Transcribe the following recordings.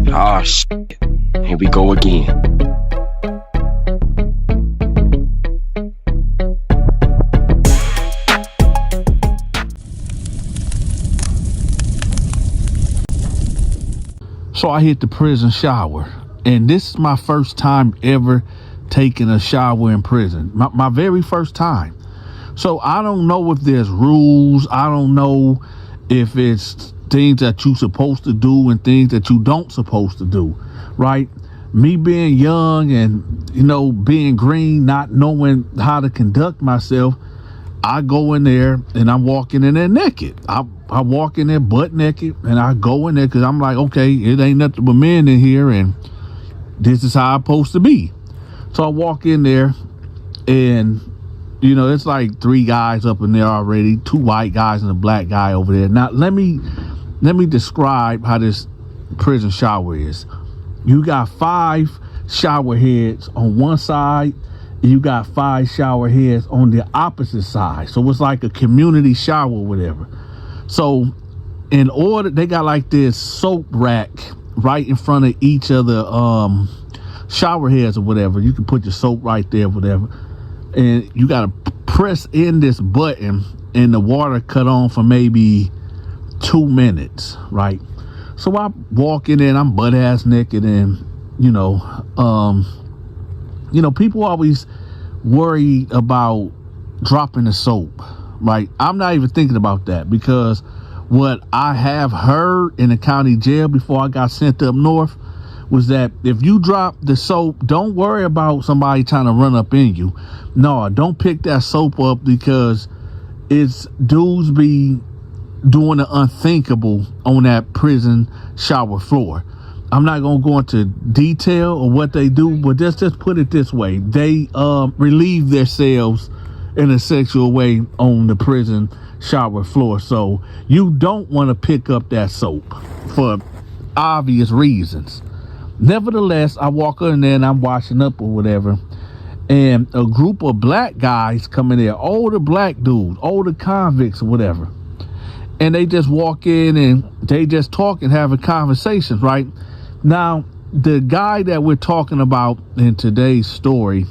Ah, shit. Here we go again. So I hit the prison shower, and this is my first time ever taking a shower in prison. My very first time. So I don't know if there's rules. I don't know if it's things that you're supposed to do and things that you don't supposed to do, right? Me being young and, being green, not knowing how to conduct myself, I go in there and I'm walking in there naked. I walk in there butt naked and I go in there because I'm like, okay, it ain't nothing but men in here and this is how I'm supposed to be. So I walk in there and, it's like 3 guys up in there already, 2 white guys and a black guy over there. Now, let me describe how this prison shower is. You got 5 shower heads on one side. You got 5 shower heads on the opposite side. So it's like a community shower or whatever. So in order, they got like this soap rack right in front of each of the shower heads or whatever. You can put your soap right there, whatever. And you got to press in this button and the water cut on for maybe 2 minutes, right? So I walk in there and I'm butt ass naked and, people always worry about dropping the soap, right? I'm not even thinking about that because what I have heard in the county jail before I got sent up north was that if you drop the soap, don't worry about somebody trying to run up in you. No, don't pick that soap up because it's dudes be doing the unthinkable on that prison shower floor. I'm not going to go into detail of what they do, but just put it this way. They relieve themselves in a sexual way on the prison shower floor. So you don't want to pick up that soap for obvious reasons. Nevertheless, I walk in there and I'm washing up or whatever. And a group of black guys come in there, older black dudes, older convicts or whatever. And they just walk in and they just talk and having conversations, right? Now, the guy that we're talking about in today's story,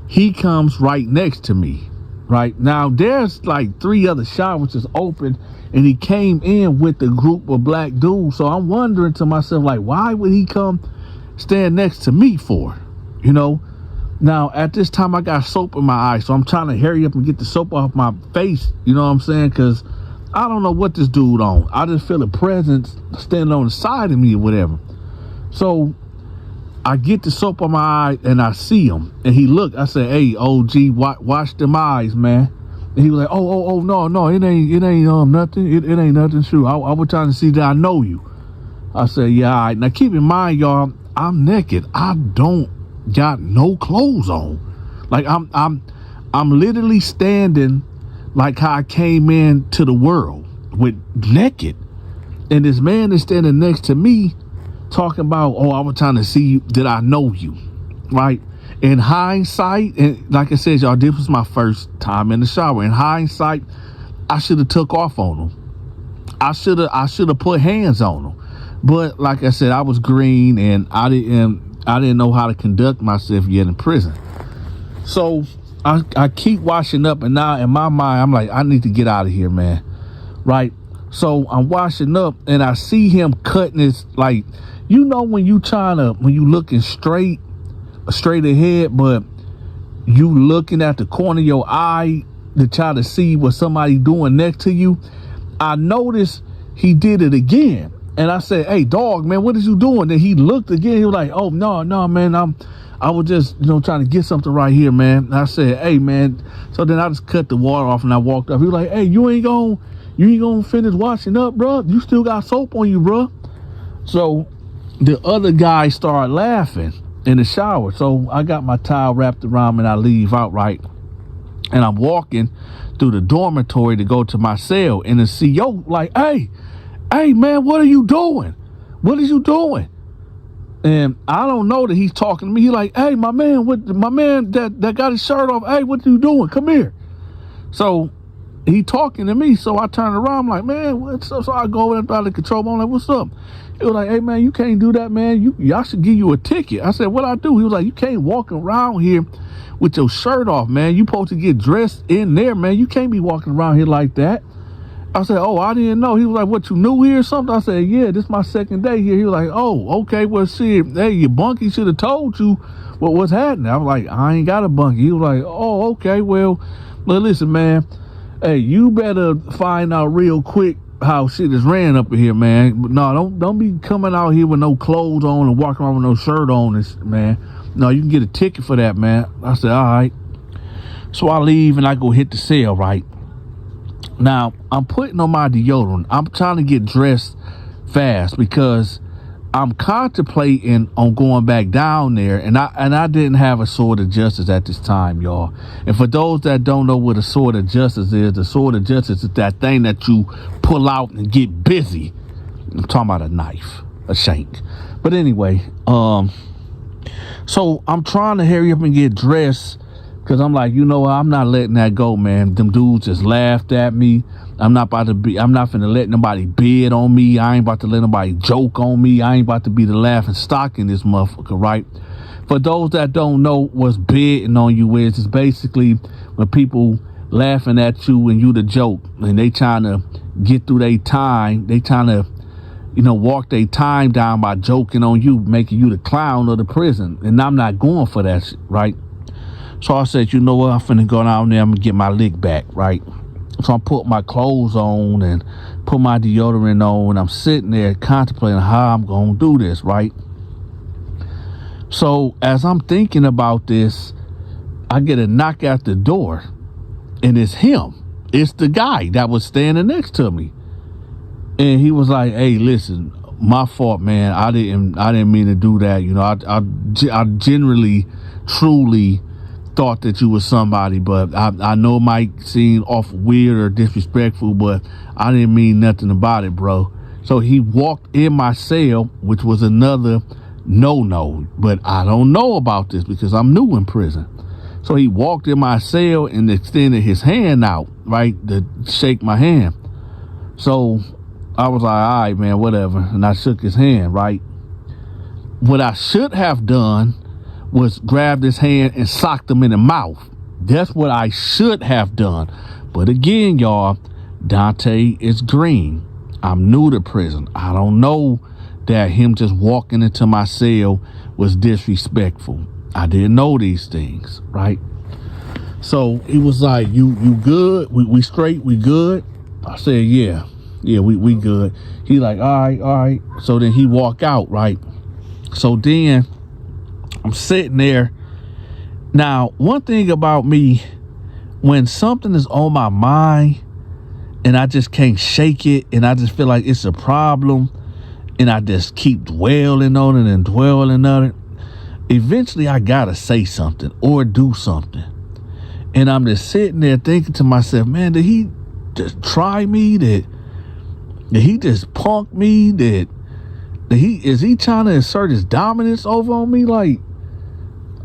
he comes right next to me, right? Now, there's like 3 other showers just open, and he came in with a group of black dudes. So I'm wondering to myself, like, why would he come stand next to me for, Now, at this time, I got soap in my eye, so I'm trying to hurry up and get the soap off my face, you know what I'm saying? Because I don't know what this dude on. I just feel a presence standing on the side of me or whatever. So I get the soap on my eye and I see him. And he looked, I said, hey, OG, watch them eyes, man. And he was like, oh, no, it ain't nothing. It ain't nothing. Shoot, I was trying to see that I know you. I said, yeah, all right. Now keep in mind, y'all, I'm naked. I don't got no clothes on. Like I'm literally standing like how I came into the world with naked. And this man is standing next to me talking about, oh, I was trying to see you. Did I know you? Right? In hindsight, and like I said, y'all, this was my first time in the shower. In hindsight, I should have took off on him. I should have put hands on him. But like I said, I was green and I didn't know how to conduct myself yet in prison. So I keep washing up, and now in my mind, I'm like, I need to get out of here, man. Right? So I'm washing up and I see him cutting his, like, when you looking straight ahead, but you looking at the corner of your eye to try to see what somebody doing next to you. I noticed he did it again. And I said, hey, dog, man, what is you doing? And he looked again. He was like, oh, no, man, I was just, trying to get something right here, man. And I said, hey, man. So then I just cut the water off and I walked up. He was like, hey, you ain't gonna finish washing up, bro. You still got soap on you, bro. So the other guy started laughing in the shower. So I got my towel wrapped around me and I leave out, right? And I'm walking through the dormitory to go to my cell. And the CO like, hey, man, what are you doing? What are you doing? And I don't know that he's talking to me. He's like, hey, my man that got his shirt off. Hey, what are you doing? Come here. So he talking to me. So I turn around, I'm like, man, what's up? So I go over there out of control. I'm like, what's up? He was like, hey man, you can't do that, man. Y'all should give you a ticket. I said, what I do? He was like, you can't walk around here with your shirt off, man. You supposed to get dressed in there, man. You can't be walking around here like that. I said, oh, I didn't know. He was like, what, you new here or something? I said, yeah, this is my second day here. He was like, oh, okay, well, shit, hey, your bunkie should have told you what's happening. I was like, I ain't got a bunkie. He was like, oh, okay, well, listen, man, hey, you better find out real quick how shit is ran up in here, man. But no, don't be coming out here with no clothes on and walking around with no shirt on, man. No, you can get a ticket for that, man. I said, all right. So I leave and I go hit the cell, right? Now, I'm putting on my deodorant. I'm trying to get dressed fast because I'm contemplating on going back down there, and I didn't have a sword of justice at this time, y'all. And for those that don't know what a sword of justice is, the sword of justice is that thing that you pull out and get busy. I'm talking about a knife, a shank. But anyway, so I'm trying to hurry up and get dressed. Because I'm like, you know what? I'm not letting that go, man. Them dudes just laughed at me. I'm not finna let nobody bid on me. I ain't about to let nobody joke on me. I ain't about to be the laughing stock in this motherfucker, right? For those that don't know what's bidding on you is, it's basically when people laughing at you and you the joke. And they trying to get through their time. They trying to, walk their time down by joking on you, making you the clown of the prison. And I'm not going for that shit, right? So I said, you know what, I'm finna go down there, I'm gonna get my lick back, right? So I put my clothes on and put my deodorant on, and I'm sitting there contemplating how I'm gonna do this, right? So as I'm thinking about this, I get a knock at the door, and it's him. It's the guy that was standing next to me. And he was like, hey, listen, my fault, man. I didn't mean to do that. I generally, truly thought that you was somebody, but I know it might seem awful weird or disrespectful, but I didn't mean nothing about it, bro. So he walked in my cell, which was another no, but I don't know about this because I'm new in prison. So he walked in my cell and extended his hand out, right, to shake my hand. So I was like, all right, man, whatever. And I shook his hand, right? What I should have done was grabbed his hand and socked him in the mouth. That's what I should have done. But again, y'all, Dante is green. I'm new to prison. I don't know that him just walking into my cell was disrespectful. I didn't know these things, right? So he was like, you good? We straight? We good? I said, yeah, we good. He like, all right. So then he walk out, right? So then I'm sitting there. Now, one thing about me, when something is on my mind and I just can't shake it and I just feel like it's a problem and I just keep dwelling on it and dwelling on it, eventually I gotta say something or do something. And I'm just sitting there thinking to myself, man, did he just try me? Did he just punk me? Is he trying to assert his dominance over on me? Like,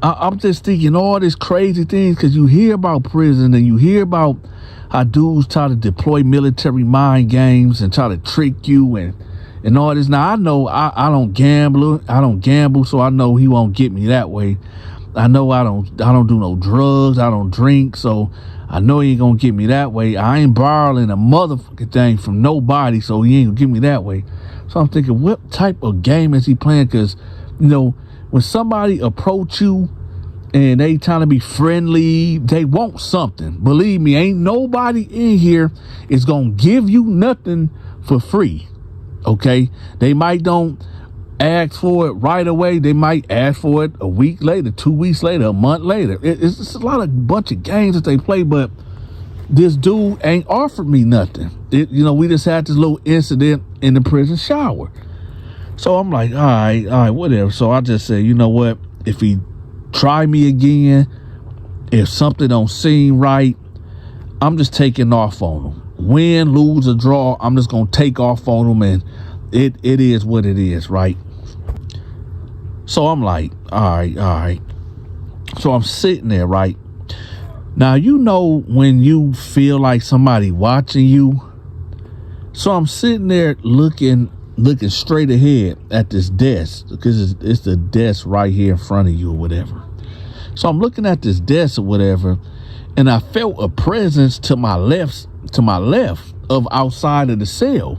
I'm just thinking all these crazy things because you hear about prison and you hear about how dudes try to deploy military mind games and try to trick you and all this. Now, I know I don't gamble, so I know he won't get me that way. I know I don't do no drugs. I don't drink, so I know he ain't gonna get me that way. I ain't borrowing a motherfucking thing from nobody, so he ain't gonna get me that way. So I'm thinking, what type of game is he playing? Because, when somebody approach you and they trying to be friendly, they want something. Believe me, ain't nobody in here is going to give you nothing for free. Okay? They might don't ask for it right away. They might ask for it a week later, 2 weeks later, a month later. It's just a bunch of games that they play, but this dude ain't offered me nothing. We just had this little incident in the prison shower. So I'm like, all right, whatever. So I just said, you know what? If he try me again, if something don't seem right, I'm just taking off on him. Win, lose, or draw, I'm just going to take off on him, and it is what it is, right? So I'm like, all right. So I'm sitting there, right? Now, you know when you feel like somebody watching you. So I'm sitting there looking straight ahead at this desk, because it's the desk right here in front of you or whatever. So I'm looking at this desk or whatever, and I felt a presence to my left of outside of the cell.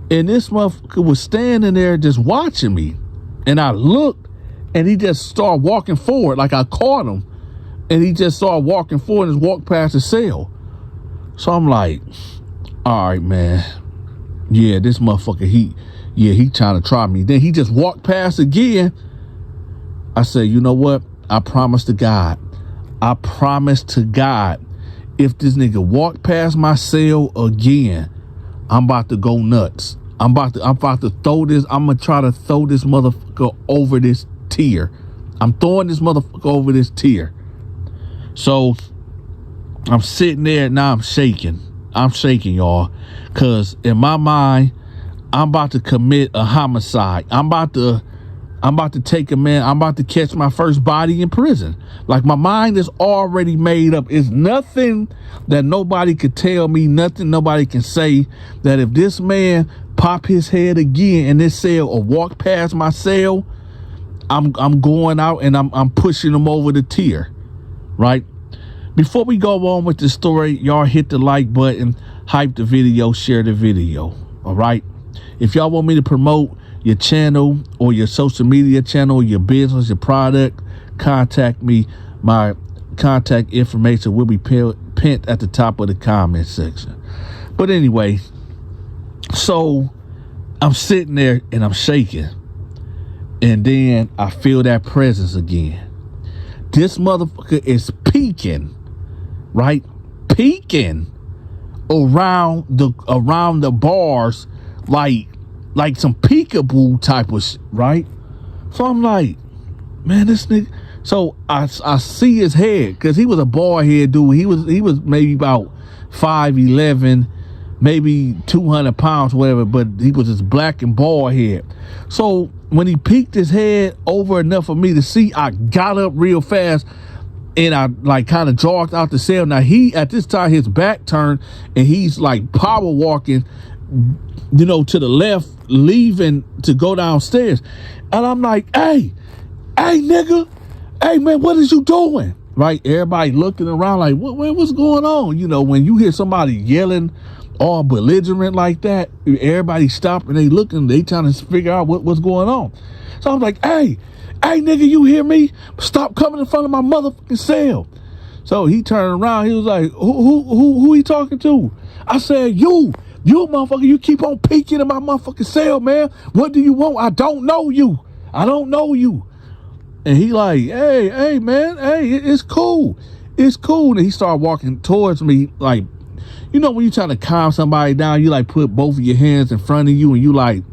And this motherfucker was standing there just watching me. And I looked, and he just started walking forward, like I caught him. And he just started walking forward and just walked past the cell. So I'm like, all right, man. Yeah, this motherfucker, he trying to try me. Then he just walked past again. I said, you know what? I promise to God, if this nigga walk past my cell again, I'm about to go nuts. I'm about to throw this. I'm gonna try to throw this motherfucker over this tier. I'm throwing this motherfucker over this tier. So I'm sitting there now. I'm shaking, y'all, because in my mind, I'm about to commit a homicide. I'm about to take a man. I'm about to catch my first body in prison. Like, my mind is already made up. It's nothing that nobody could tell me, nothing nobody can say, that if this man pop his head again in this cell or walk past my cell, I'm going out and I'm pushing him over the tier, right? Before we go on with the story, y'all hit the like button, hype the video, share the video, all right? If y'all want me to promote your channel or your social media channel, your business, your product, contact me. My contact information will be pinned at the top of the comment section. But anyway, so I'm sitting there and I'm shaking. And then I feel that presence again. This motherfucker is peeking, right? Peeking around the bars like some peekaboo type of shit, right? So I'm like, man, this nigga. So I see his head, because he was a bald head dude. He was maybe about 5'11", maybe 200 pounds, whatever, but he was this black and bald head. So when he peeked his head over enough for me to see, I got up real fast and I like kind of jogged out the cell. Now at this time, his back turned and he's like power walking, you know, to the left, leaving to go downstairs. And I'm like, hey, nigga, hey, man, what is you doing? Right? Everybody looking around like, what's going on? You know, when you hear somebody yelling all belligerent like that, everybody stop and they looking, they trying to figure out what's going on. So I'm like, hey, nigga, you hear me? Stop coming in front of my motherfucking cell. So he turned around. He was like, who he talking to? I said, you motherfucker, you keep on peeking in my motherfucking cell, man. What do you want? I don't know you. And he like, hey, man, hey, it's cool. And he started walking towards me, like, you know, when you trying to calm somebody down, you like put both of your hands in front of you and you like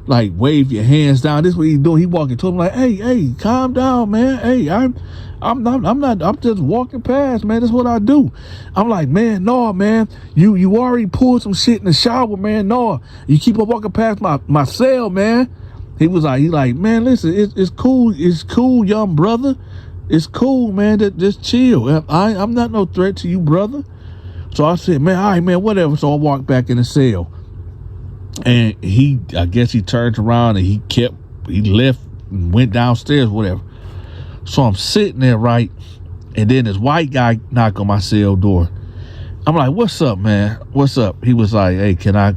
wave your hands down. This is what he's doing. He walking to him like, hey, calm down, man. Hey, I'm just walking past, man. That's what I do. I'm like, man, no, man. You already pulled some shit in the shower, man. No, you keep on walking past my cell, man. He like, man, listen, it's cool. It's cool, young brother. It's cool, man. Just chill. I'm not no threat to you, brother. So I said, man, all right, man, whatever. So I walked back in the cell. And I guess he turned around and he left and went downstairs, whatever. So I'm sitting there, right? And then this white guy knocked on my cell door. I'm like, what's up, man? What's up? He was like, hey, can I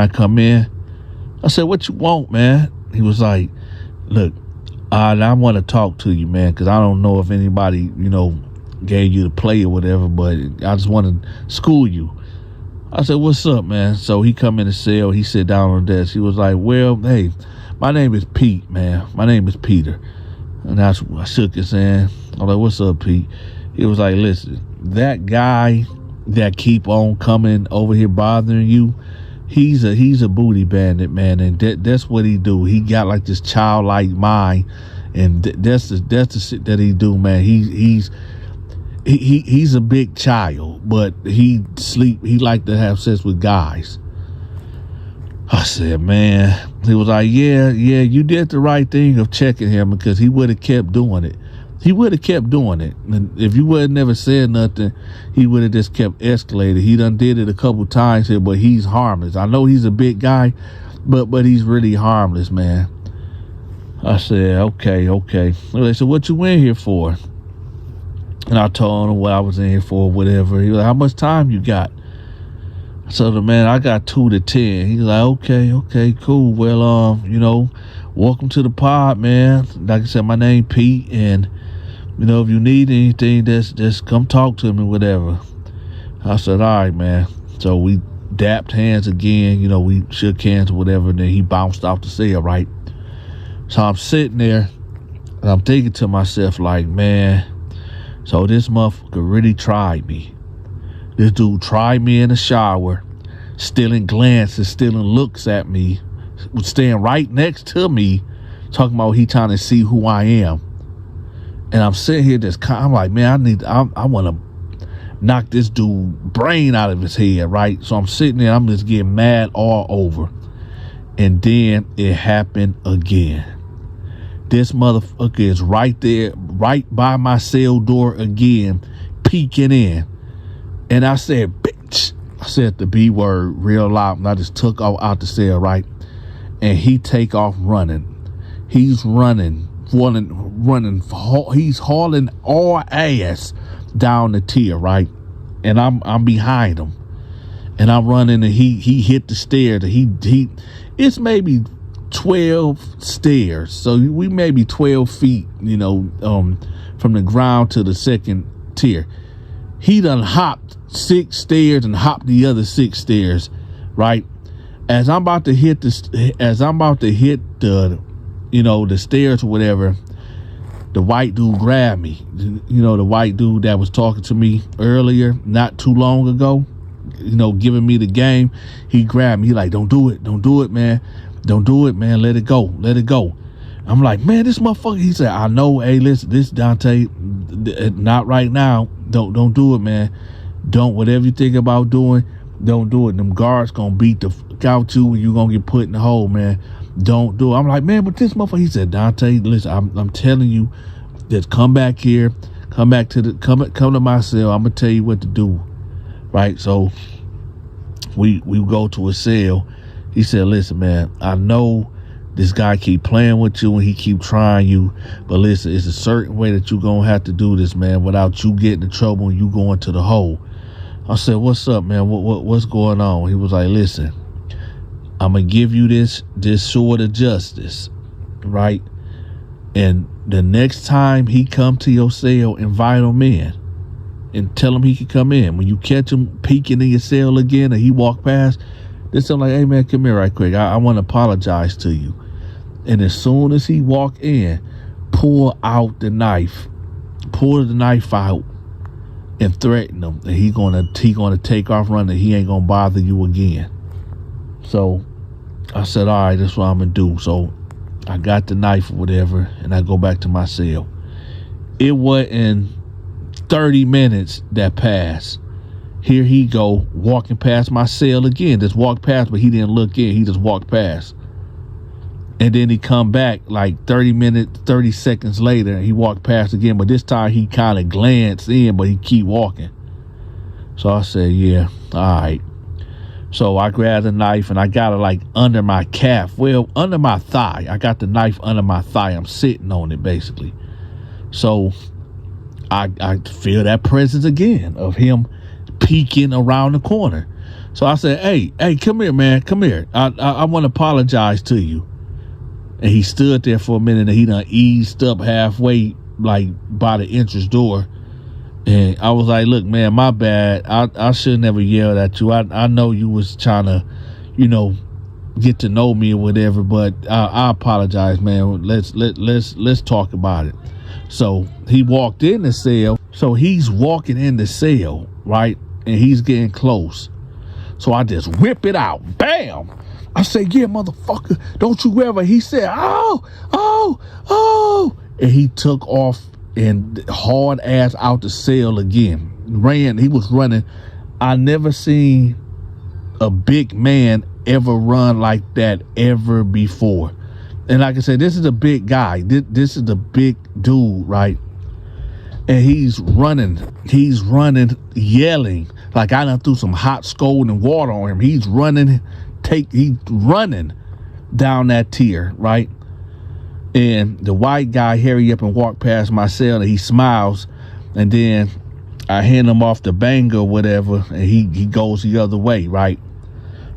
come in? I said, what you want, man? He was like, look, I want to talk to you, man, because I don't know if anybody, you know, gave you the play or whatever, but I just want to school you. I said, what's up, man? So he come in the cell. He sit down on the desk. He was like, well, hey, my name is Pete, man. My name is Peter. And I shook his hand. I'm like, what's up, Pete? He was like, listen, that guy that keep on coming over here bothering you, he's a booty bandit, man. And that's what he do. He got like this childlike mind. And that's the shit that he do, man. He's a big child, but he like to have sex with guys. I said, man, he was like, yeah, you did the right thing of checking him, because he would have kept doing it. he would have kept doing it. And if you would have never said nothing, he would have just kept escalating. He done did it a couple times here, but he's harmless. I know he's a big guy, but he's really harmless, man. I said, okay. They said, what you in here for? And I told him what I was in here for, whatever. He was like, how much time you got? I told him, man, I got 2 to 10. He's like, okay, cool. Well, welcome to the pod, man. Like I said, my name Pete, and if you need anything, just come talk to me, whatever. I said, all right, man. So we dapped hands again, we shook hands or whatever, and then he bounced off the cell, right? So I'm sitting there, and I'm thinking to myself, like, man, so this motherfucker really tried me. This dude tried me in the shower, stealing glances, stealing looks at me, staying right next to me, talking about he trying to see who I am. And I'm sitting here I'm like, man, I want to knock this dude brain out of his head, right? So I'm sitting there, I'm just getting mad all over. And then it happened again. This motherfucker is right there, right by my cell door again, peeking in. And I said, bitch. I said the B word real loud, and I just took off out the cell, right? And he take off running. He's running. He's hauling all ass down the tier, right? And I'm behind him. And I'm running, and he hit the stairs. It's maybe 12 stairs. So we maybe 12 feet, from the ground to the second tier. He done hopped 6 stairs and hopped the other 6 stairs, right? As I'm about to hit the the stairs or whatever, the white dude grabbed me. The white dude that was talking to me earlier, not too long ago, giving me the game. He grabbed me. He like, don't do it, man. Don't do it, man. Let it go. I'm like, man, this motherfucker. He said, I know. Hey, listen, this Dante, not right now. Don't do it, man. Don't, whatever you think about doing, don't do it. Them guards gonna beat the fuck out you, and you gonna get put in the hole, man. Don't do it. I'm like, man, but this motherfucker. He said, Dante, listen, I'm telling you, just come back here, come to my cell. I'm gonna tell you what to do, right? So we go to a cell. He said, listen, man, I know this guy keep playing with you and he keep trying you, but listen, it's a certain way that you gonna have to do this, man, without you getting in trouble and you going to the hole. I said, what's up, man? What's going on? He was like, listen, I'm gonna give you this sword of justice, right? And the next time he come to your cell, invite him in and tell him he can come in. When you catch him peeking in your cell again and he walk past, just tell him like, hey man, come here right quick. I want to apologize to you. And as soon as he walk in, pull the knife out and threaten him that he gonna take off running. He ain't gonna bother you again. So I said, all right, that's what I'm gonna do. So I got the knife or whatever, and I go back to my cell. It wasn't 30 minutes that passed. Here he go, walking past my cell again. Just walked past, but he didn't look in. He just walked past. And then he come back like 30 seconds later, and he walked past again. But this time he kind of glanced in, but he keep walking. So I said, yeah, all right. So I grabbed a knife, and I got it like under my calf. Well, under my thigh. I got the knife under my thigh. I'm sitting on it, basically. So I feel that presence again of him peeking around the corner. So I said, hey, come here, man. Come here. I want to apologize to you. And he stood there for a minute, and he done eased up halfway, like by the entrance door. And I was like, look, man, my bad. I should never yelled at you. I know you was trying to, get to know me or whatever, but I apologize, man. Let's talk about it. So he walked in the cell. So he's walking in the cell, right? And he's getting close. So I just whip it out. Bam! I say, yeah, motherfucker, don't you ever. He said, oh. And he took off and hard ass out the cell again. He was running. I never seen a big man ever run like that ever before. And like I said, this is a big guy. This is a big dude, right? and he's running, yelling like I done threw some hot scalding water on him. He's running down that tier, right? And the white guy hurry up and walk past my cell, and he smiles, and then I hand him off the banger or whatever, and he goes the other way, right?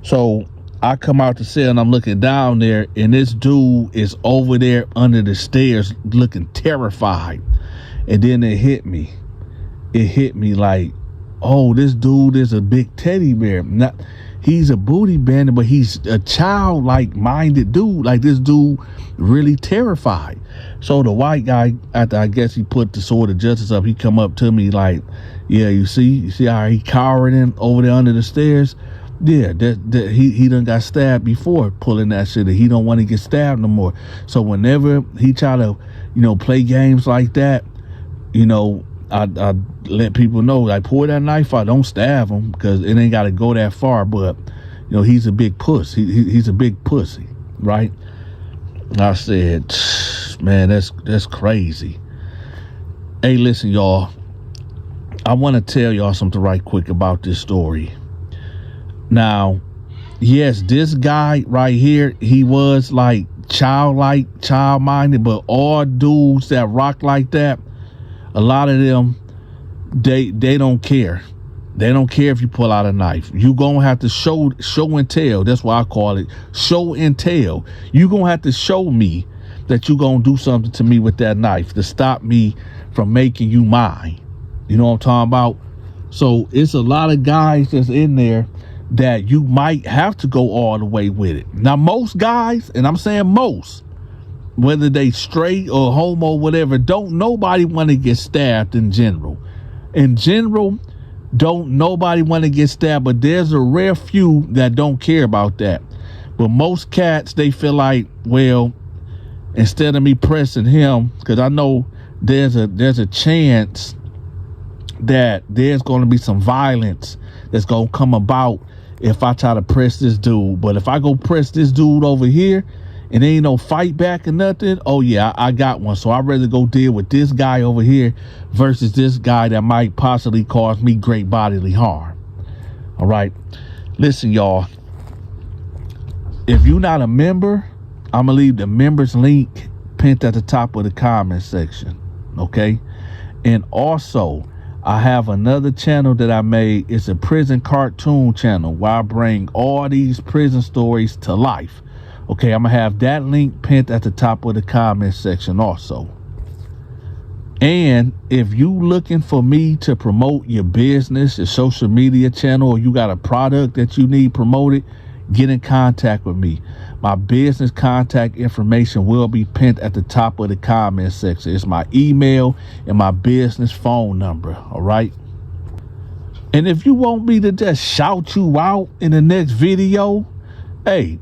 So I come out the cell and I'm looking down there, and this dude is over there under the stairs looking terrified. And then it hit me like, oh, this dude is a big teddy bear. He's a booty bandit, but he's a childlike minded dude. Like, this dude really terrified. So the white guy, after I guess he put the sword of justice up, he come up to me like, yeah, you see how he cowering over there under the stairs? Yeah, he done got stabbed before pulling that shit. He don't want to get stabbed no more. So whenever he try to, play games like that, I let people know, like, pull that knife out, don't stab him, because it ain't got to go that far. But he's a big puss. He's a big pussy, right? I said, man, that's crazy. Hey, listen, y'all. I want to tell y'all something right quick about this story. Now, yes, this guy right here, he was like child-minded, but all dudes that rock like that, a lot of them, they don't care. They don't care if you pull out a knife. You gonna have to show and tell. That's why I call it show and tell. You gonna have to show me that you gonna do something to me with that knife to stop me from making you mine. You know what I'm talking about? So it's a lot of guys that's in there that you might have to go all the way with it. Now, most guys, and I'm saying most, whether they straight or homo, whatever, don't nobody want to get stabbed in general. In general, don't nobody want to get stabbed, but there's a rare few that don't care about that. But most cats, they feel like, well, instead of me pressing him, because I know there's a chance that there's going to be some violence that's going to come about if I try to press this dude. But if I go press this dude over here and there ain't no fight back or nothing, oh yeah, I got one. So I'd rather go deal with this guy over here versus this guy that might possibly cause me great bodily harm. All right. Listen, y'all. If you're not a member, I'm going to leave the members link pinned at the top of the comment section. Okay. And also, I have another channel that I made. It's a prison cartoon channel where I bring all these prison stories to life. Okay, I'm going to have that link pinned at the top of the comment section also. And if you looking for me to promote your business, your social media channel, or you got a product that you need promoted, get in contact with me. My business contact information will be pinned at the top of the comment section. It's my email and my business phone number. All right. And if you want me to just shout you out in the next video, hey,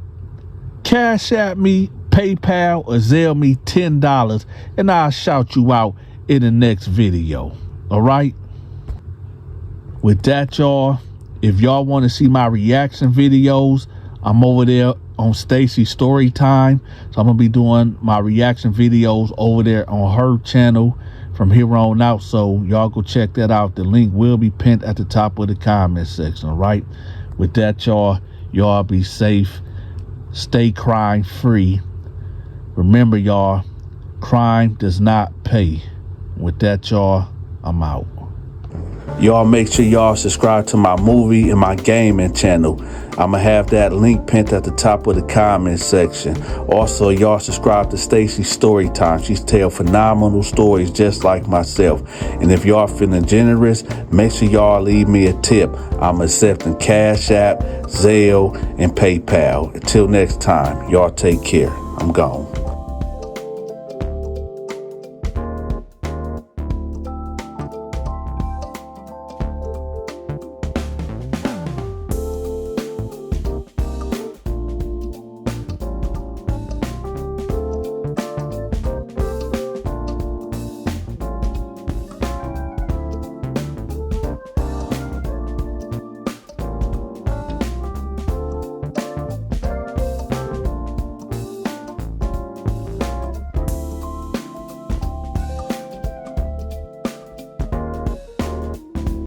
cash at me, PayPal, or Zelle me $10, and I'll shout you out in the next video. All right. With that, y'all, if y'all want to see my reaction videos, I'm over there on Stacy Storytime. So I'm going to be doing my reaction videos over there on her channel from here on out. So y'all go check that out. The link will be pinned at the top of the comment section. All right. With that, y'all be safe. Stay crime free. Remember, y'all, crime does not pay. With that, y'all, I'm out. Y'all make sure y'all subscribe to my movie and my gaming channel. I'm going to have that link pinned at the top of the comment section. Also, y'all subscribe to Stacy Storytime. She's tell phenomenal stories just like myself. And if y'all feeling generous, make sure y'all leave me a tip. I'm accepting Cash App, Zelle, and PayPal. Until next time, y'all take care. I'm gone.